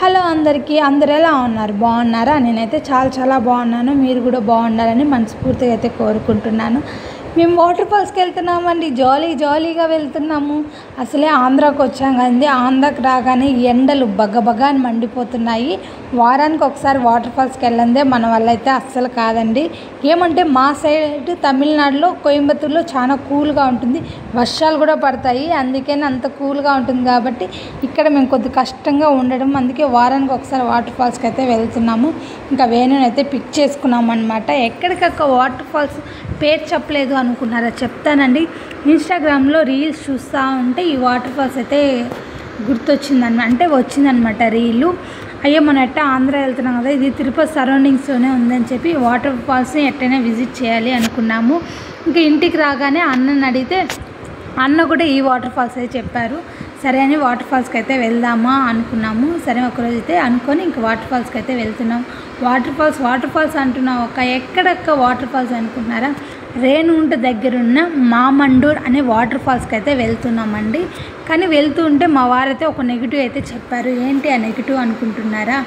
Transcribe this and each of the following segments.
Hello అందరికీ, అందరూ ఎలా ఉన్నారు? బాగున్నారా? నేనైతే చాలా బాగున్నాను. మీరు కూడా బాగుండాలని మనస్ఫూర్తిగా అయితే కోరుకుంటున్నాను. మేము వాటర్ ఫాల్స్కి వెళ్తున్నామండి. జాలీగా వెళ్తున్నాము. అసలే ఆంధ్రాకి వచ్చాం కదండి. ఆంధ్రాకి రాగానే ఎండలు బగబగా అని మండిపోతున్నాయి. వారానికి ఒకసారి వాటర్ ఫాల్స్కి వెళ్ళందే మన వల్ల అయితే అస్సలు కాదండి. ఏమంటే మా సైడ్ తమిళనాడులో కోయంబత్తూరులో చాలా కూల్గా ఉంటుంది, వర్షాలు కూడా పడతాయి. అందుకని అంత కూల్గా ఉంటుంది కాబట్టి ఇక్కడ మేము కొద్ది కష్టంగా ఉండడం, అందుకే వారానికి ఒకసారి వాటర్ ఫాల్స్కి అయితే వెళ్తున్నాము. ఇంకా వేణుని అయితే పిక్ చేసుకున్నాం అనమాట. ఎక్కడికక్క వాటర్ ఫాల్స్ పేరు చెప్పలేదు అనుకున్నారా? చెప్తానండి. ఇన్స్టాగ్రామ్లో రీల్స్ చూస్తూ ఉంటే ఈ వాటర్ ఫాల్స్ అయితే వచ్చిందనమాట రీలు. అయ్యో మనం ఎట్టా ఆంధ్ర వెళ్తున్నాం కదా, ఇది తిరుపతి సరౌండింగ్స్లోనే ఉందని చెప్పి వాటర్ ఫాల్స్ని ఎట్టైనా విజిట్ చేయాలి అనుకున్నాము. ఇంకా ఇంటికి రాగానే అన్నని అడిగితే అన్న కూడా ఈ వాటర్ ఫాల్స్ అయితే చెప్పారు. సరే అని వాటర్ ఫాల్స్కి అయితే వెళ్దామా అనుకున్నాము. సరే ఒకరోజు అయితే అనుకొని ఇంక వాటర్ ఫాల్స్కి అయితే వెళ్తున్నాం. వాటర్ ఫాల్స్ అంటున్నాం. ఎక్కడక్క వాటర్ ఫాల్స్ అనుకుంటున్నారా? రేణుగుంట దగ్గరున్న మామండూర్ అనే వాటర్ ఫాల్స్కి అయితే వెళ్తున్నామండి. కానీ వెళ్తూ ఉంటే మా వారైతే ఒక నెగిటివ్ అయితే చెప్పారు. ఏంటి ఆ నెగిటివ్ అనుకుంటున్నారా?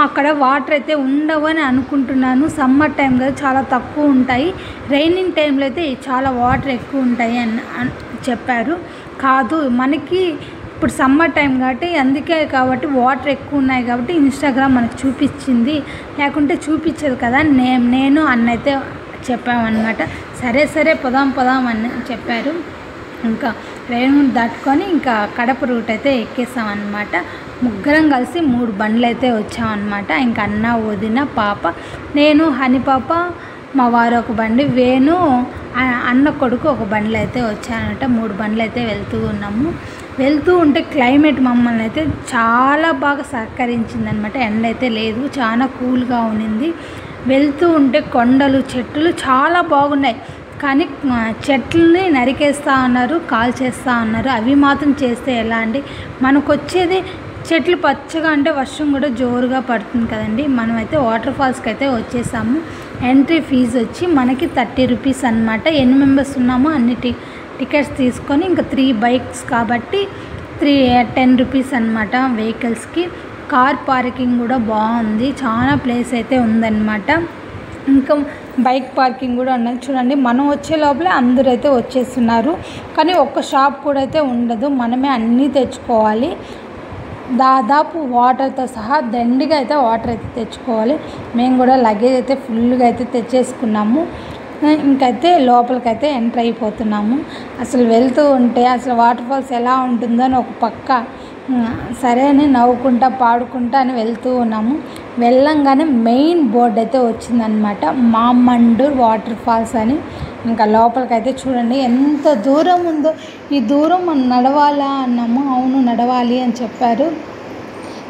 అక్కడ వాటర్ అయితే ఉండవని అనుకుంటున్నాను. సమ్మర్ టైం కదా, చాలా తక్కువ ఉంటాయి. రైనింగ్ టైంలో అయితే చాలా వాటర్ ఎక్కువ ఉంటాయి అని చెప్పారు. కాదు, మనకి ఇప్పుడు సమ్మర్ టైం కాబట్టి వాటర్ ఎక్కువ ఉన్నాయి కాబట్టి ఇన్స్టాగ్రామ్ మనకు చూపించింది, లేకుంటే చూపించదు కదా. నేను అన్నైతే చెప్పామన్నమాట. సరే పోదాం అని చెప్పారు. ఇంకా రేణుగుంట దాటుకొని ఇంకా కడప రూట్ అయితే ఎక్కేసామన్నమాట. ముగ్గురం కలిసి 3 బండ్లు అయితే వచ్చామన్నమాట. ఇంకా అన్న, వదిన, పాప, నేను, హనీ పాప, మా వారు ఒక బండి, వేణు అన్న కొడుకు ఒక బండ్లు అయితే వచ్చానమాట. 3 బండ్లు అయితే వెళ్తూ ఉంటే క్లైమేట్ మమ్మల్ని అయితే చాలా బాగా సహకరించిందనమాట. ఎండ అయితే లేదు, చాలా కూల్గా ఉన్నింది. వెళ్తూ ఉంటే కొండలు, చెట్లు చాలా బాగున్నాయి. కానీ చెట్లని నరికేస్తూ ఉన్నారు, కాల్చేస్తూ ఉన్నారు. అవి మాత్రం చేస్తే ఎలా అండి? మనకు వచ్చేది చెట్లు పచ్చగా అంటే వర్షం కూడా జోరుగా పడుతుంది కదండి. మనమైతే వాటర్ ఫాల్స్కి అయితే వచ్చేసాము. ఎంట్రీ ఫీజు వచ్చి మనకి 30 రూపీస్ అనమాట. ఎన్ని మెంబర్స్ ఉన్నామో అన్ని టికెట్స్ తీసుకొని, ఇంకా 3 బైక్స్ కాబట్టి 10 రూపీస్ అనమాట వెహికల్స్కి. కార్ పార్కింగ్ కూడా బాగుంది, చాలా ప్లేస్ అయితే ఉందన్నమాట. ఇంకా బైక్ పార్కింగ్ కూడా ఉన్నది. చూడండి, మనం వచ్చే లోపలే అందరూ అయితే వచ్చేస్తున్నారు. కానీ ఒక్క షాప్ కూడా అయితే ఉండదు, మనమే అన్నీ తెచ్చుకోవాలి. దాదాపు వాటర్తో సహా దండిగా అయితే వాటర్ అయితే తెచ్చుకోవాలి. మేము కూడా లగేజ్ అయితే ఫుల్గా అయితే తెచ్చేసుకున్నాము. ఇంకైతే లోపలికైతే ఎంటర్ అయిపోతున్నాము. అసలు వెళ్తూ ఉంటే అసలు వాటర్ ఫాల్స్ ఎలా ఉంటుందో అని ఒక పక్క సరే అని నవ్వుకుంటా పాడుకుంటా అని వెళ్తూ ఉన్నాము. వెళ్ళంగానే మెయిన్ బోర్డు అయితే వచ్చిందనమాట, మామండూర్ వాటర్ ఫాల్స్ అని. ఇంకా లోపలికైతే చూడండి ఎంత దూరం ఉందో. ఈ దూరం మనం నడవాలా అన్నాము. అవును, నడవాలి అని చెప్పారు.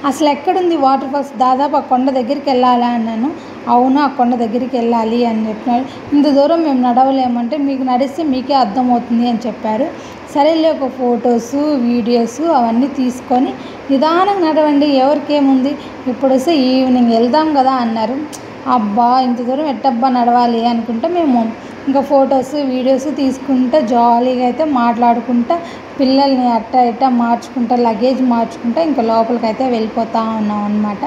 అసలు ఎక్కడుంది వాటర్ ఫాల్స్? దాదాపు ఆ కొండ దగ్గరికి వెళ్ళాలా అన్నాను. అవును, ఆ కొండ దగ్గరికి వెళ్ళాలి అని చెప్పినారు. ఇంత దూరం మేము నడవలేమంటే మీకు నడిస్తే మీకే అర్థమవుతుంది అని చెప్పారు. సరేలే, ఒక ఫొటోసు, వీడియోసు అవన్నీ తీసుకొని నిదానంగా నడవండి, ఎవరికేముంది, ఇప్పుడు వస్తే ఈవినింగ్ వెళ్దాం కదా అన్నారు. అబ్బా, ఇంత దూరం ఎట్టబ్బా నడవాలి అనుకుంటే మేము ఇంకా ఫొటోస్, వీడియోస్ తీసుకుంటా జాలీగా అయితే మాట్లాడుకుంటా పిల్లల్ని అట్ట మార్చుకుంటా, లగేజ్ మార్చుకుంటా ఇంకా లోపలికైతే వెళ్ళిపోతూ ఉన్నాం అనమాట.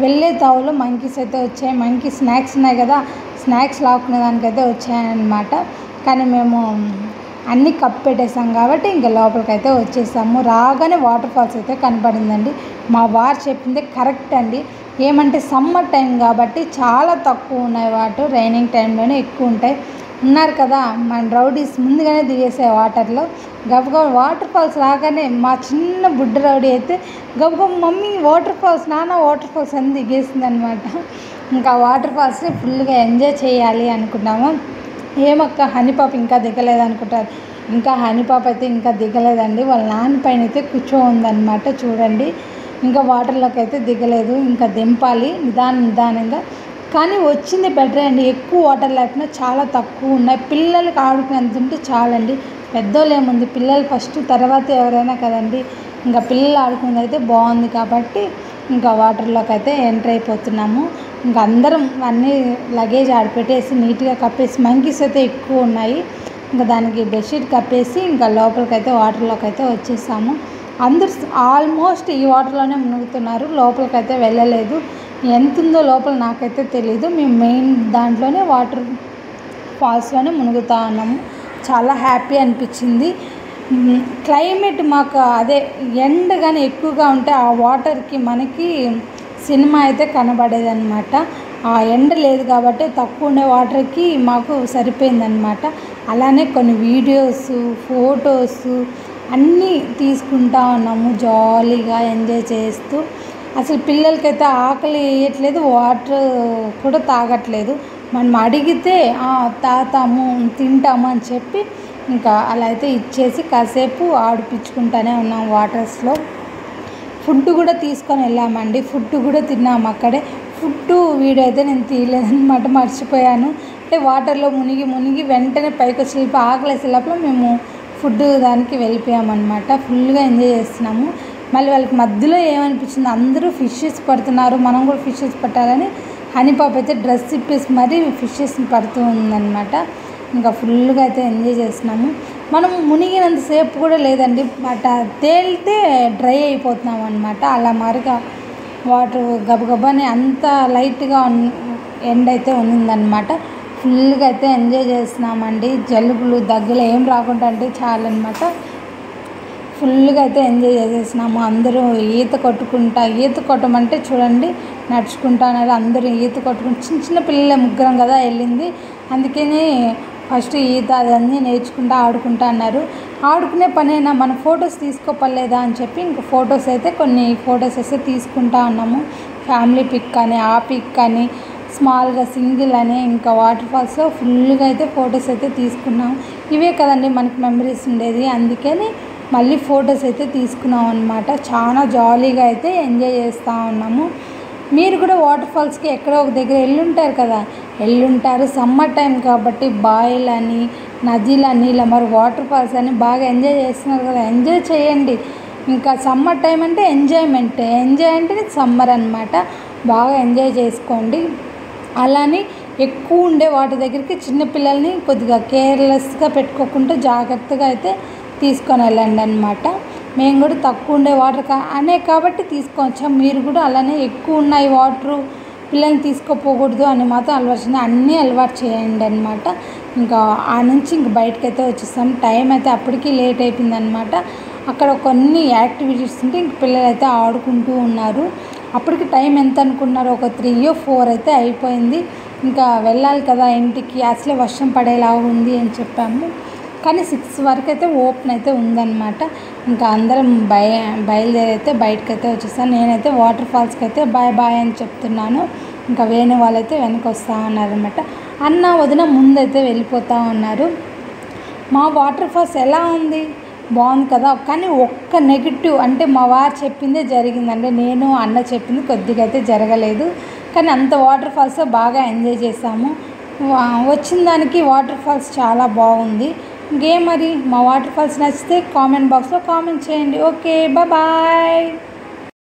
వెళ్ళే తావులో మంకీస్ అయితే వచ్చాయి. మంకీ స్నాక్స్ ఉన్నాయి కదా, స్నాక్స్ లాక్కునే దానికైతే వచ్చాయన్నమాట. కానీ మేము అన్నీ కప్పెట్టేసాం కాబట్టి ఇంకా లోపలికైతే వచ్చేసాము. రాగానే వాటర్ ఫాల్స్ అయితే కనపడిందండి. మా వారు చెప్పింది కరెక్ట్ అండి. ఏమంటే సమ్మర్ టైం కాబట్టి చాలా తక్కువ ఉన్నాయి వాటర్, రైనింగ్ టైంలోనే ఎక్కువ ఉంటాయి. ఉన్నారు కదా మన రౌడీస్, ముందుగానే దిగేసే వాటర్లో. గబగబ వాటర్ ఫాల్స్ రాగానే మా చిన్న బుడ్డ రౌడీ అయితే గబగబ మమ్మీ వాటర్ ఫాల్స్, నాన్న వాటర్ ఫాల్స్ అని దిగేసింది అనమాట. ఇంకా వాటర్ ఫాల్స్ని ఫుల్గా ఎంజాయ్ చేయాలి అనుకున్నాము. ఏమక్క హనీపాప ఇంకా దిగలేదు అనుకుంటారు. ఇంకా హనీపాప అయితే ఇంకా దిగలేదండి, వాళ్ళ నాన్న పైన అయితే కూర్చోందనమాట. చూడండి, ఇంకా వాటర్లోకి అయితే దిగలేదు, ఇంకా దింపాలి నిదానంగా. కానీ వచ్చింది బెటర్ అండి. ఎక్కువ వాటర్ లేకుండా చాలా తక్కువ ఉన్నాయి. పిల్లలకి ఆడుకునేంత ఉంటే చాలండి. పెద్దోళ్ళు ఏముంది, పిల్లలు ఫస్ట్, తర్వాత ఎవరైనా కదండి. ఇంకా పిల్లలు ఆడుకునేది అయితే బాగుంది కాబట్టి ఇంకా వాటర్లోకి అయితే ఎంటర్ అయిపోతున్నాము. ఇంకా అందరం అన్నీ లగేజ్ ఆడిపెట్టేసి నీట్గా కప్పేసి, మంకీస్ అయితే ఎక్కువ ఉన్నాయి, ఇంకా దానికి బెడ్షీట్ కప్పేసి ఇంకా లోపలికైతే వాటర్లోకి అయితే వచ్చేసాము. అందరు ఆల్మోస్ట్ ఈ వాటర్లోనే మునుగుతున్నారు, లోపలికైతే వెళ్ళలేదు. ఎంత ఉందో లోపల నాకైతే తెలీదు. మేము మెయిన్ దాంట్లోనే వాటర్ ఫాల్స్లోనే మునుగుతూ ఉన్నాము. చాలా హ్యాపీ అనిపించింది. క్లైమేట్ మాకు అదే ఎండ కానీ ఎక్కువగా ఉంటే ఆ వాటర్కి మనకి సినిమా అయితే కనబడేదన్నమాట. ఆ ఎండ లేదు కాబట్టి తక్కువ ఉండే వాటర్కి మాకు సరిపోయిందనమాట. అలానే కొన్ని వీడియోస్, ఫొటోస్ అన్నీ తీసుకుంటా ఉన్నాము, జాలీగా ఎంజాయ్ చేస్తూ. అసలు పిల్లలకైతే ఆకలి వేయట్లేదు, వాటర్ కూడా తాగట్లేదు. మనం అడిగితే తాగుతాము, తింటాము అని చెప్పి ఇంకా అలా అయితే ఇచ్చేసి కాసేపు ఆడిపించుకుంటూనే ఉన్నాం వాటర్స్లో. ఫుడ్ కూడా తీసుకొని వెళ్ళామండి, ఫుడ్ కూడా తిన్నాము అక్కడే. ఫుడ్ వీడియో అయితే నేను తీయలేదన్నమాట, మర్చిపోయాను. అంటే వాటర్లో మునిగి వెంటనే పైకి వచ్చి ఆకలేసే లోపల మేము ఫుడ్ దానికి వెళ్ళిపోయామన్నమాట. ఫుల్గా ఎంజాయ్ చేస్తున్నాము. మళ్ళీ వాళ్ళకి మధ్యలో ఏమనిపించింది, అందరూ ఫిషెస్ పడుతున్నారు, మనం కూడా ఫిషెస్ పట్టాలని హనీపాప అయితే డ్రెస్ ఇప్పేసి మరీ ఫిషెస్ని పడుతూ ఉందన్నమాట. ఇంకా ఫుల్గా అయితే ఎంజాయ్ చేస్తున్నాము. మనం మునిగినంతసేపు కూడా లేదండి, బట్ తేలితే డ్రై అయిపోతున్నాం అనమాట. అలా మరిగా వాటర్ గబగబాని అంత లైట్గా ఎండ్ అయితే ఉన్నిందనమాట. ఫుల్గా అయితే ఎంజాయ్ చేస్తున్నామండి. జలుబులు దగ్గులు ఏం రాకుండా అంటే చాలన్నమాట. ఫుల్గా అయితే ఎంజాయ్ చేసేసినాము. అందరూ ఈత కొట్టమంటే చూడండి నడుచుకుంటున్నారు, అందరూ ఈత కొట్టుకుంటూ. చిన్న పిల్లలే, ముగ్గురం కదా వెళ్ళింది, అందుకని ఫస్ట్ ఈత అదన్నీ నేర్చుకుంటూ ఆడుకుంటా అన్నారు. ఆడుకునే పనైనా మన ఫొటోస్ తీసుకోపలేదా అని చెప్పి ఇంకా కొన్ని ఫొటోస్ అయితే తీసుకుంటా ఉన్నాము. ఫ్యామిలీ పిక్ అని, ఆ పిక్ అని, స్మాల్గా సింగిల్ అని, ఇంకా వాటర్ ఫాల్స్లో ఫుల్గా అయితే ఫొటోస్ అయితే తీసుకున్నాము. ఇవే కదండి మనకి మెమరీస్ ఉండేది, అందుకని మళ్ళీ ఫొటోస్ అయితే తీసుకున్నాం అనమాట. చాలా జాలీగా అయితే ఎంజాయ్ చేస్తూ ఉన్నాము. మీరు కూడా వాటర్ ఫాల్స్కి ఎక్కడో ఒక దగ్గర వెళ్ళుంటారు. సమ్మర్ టైం కాబట్టి బాయిలని, నదిలని, ఇలా మరి వాటర్ ఫాల్స్ అని బాగా ఎంజాయ్ చేస్తున్నారు కదా, ఎంజాయ్ చేయండి. ఇంకా సమ్మర్ టైం అంటే ఎంజాయ్ అంటే సమ్మర్ అనమాట. బాగా ఎంజాయ్ చేసుకోండి. అలానే ఎక్కువ ఉండే వాటి దగ్గరికి చిన్నపిల్లల్ని కొద్దిగా కేర్లెస్గా పెట్టుకోకుండా జాగ్రత్తగా అయితే తీసుకొని వెళ్ళండి అనమాట. మేము కూడా తక్కువ ఉండే వాటర్ కాబట్టి తీసుకొచ్చాం. మీరు కూడా అలానే ఎక్కువ ఉన్నాయి వాటరు పిల్లల్ని తీసుకోపోకూడదు అని మాత్రం అన్నీ అలవాటు చేయండి అనమాట. ఇంకా ఆ నుంచి ఇంక బయటకైతే వచ్చేస్తాం. టైం అయితే అప్పటికి లేట్ అయిపోయిందనమాట. అక్కడ కొన్ని యాక్టివిటీస్ ఉంటే ఇంక పిల్లలు అయితే ఆడుకుంటూ ఉన్నారు. అప్పటికి టైం ఎంత అనుకున్నారు, ఒక 3 or 4 అయితే అయిపోయింది. ఇంకా వెళ్ళాలి కదా ఇంటికి, అసలే వర్షం పడేలా ఉంది అని చెప్పాము. కానీ 6 వరకు అయితే ఓపెన్ అయితే ఉందన్నమాట. ఇంకా అందరం బయలుదేరి అయితే బయటకైతే వచ్చేస్తాను. నేనైతే వాటర్ ఫాల్స్కి అయితే బాయ్ అని చెప్తున్నాను. ఇంకా వేణు వాళ్ళైతే వెనక్కి వస్తూ ఉన్నారనమాట. అన్న వదిన ముందైతే వెళ్ళిపోతూ ఉన్నారు. మా వాటర్ ఫాల్స్ ఎలా ఉంది, బాగుంది కదా. కానీ ఒక్క నెగిటివ్ అంటే మా వారు చెప్పిందే జరిగిందండి, నేను అన్న చెప్పింది కొద్దిగా అయితే జరగలేదు. కానీ అంత వాటర్ ఫాల్స్ బాగా ఎంజాయ్ చేసాము. వచ్చిన దానికి వాటర్ ఫాల్స్ చాలా బాగుంది. ఇంకేం మరి మా వాటర్ ఫాల్స్ నచ్చితే కామెంట్ బాక్స్లో కామెంట్ చేయండి. Okay, bye.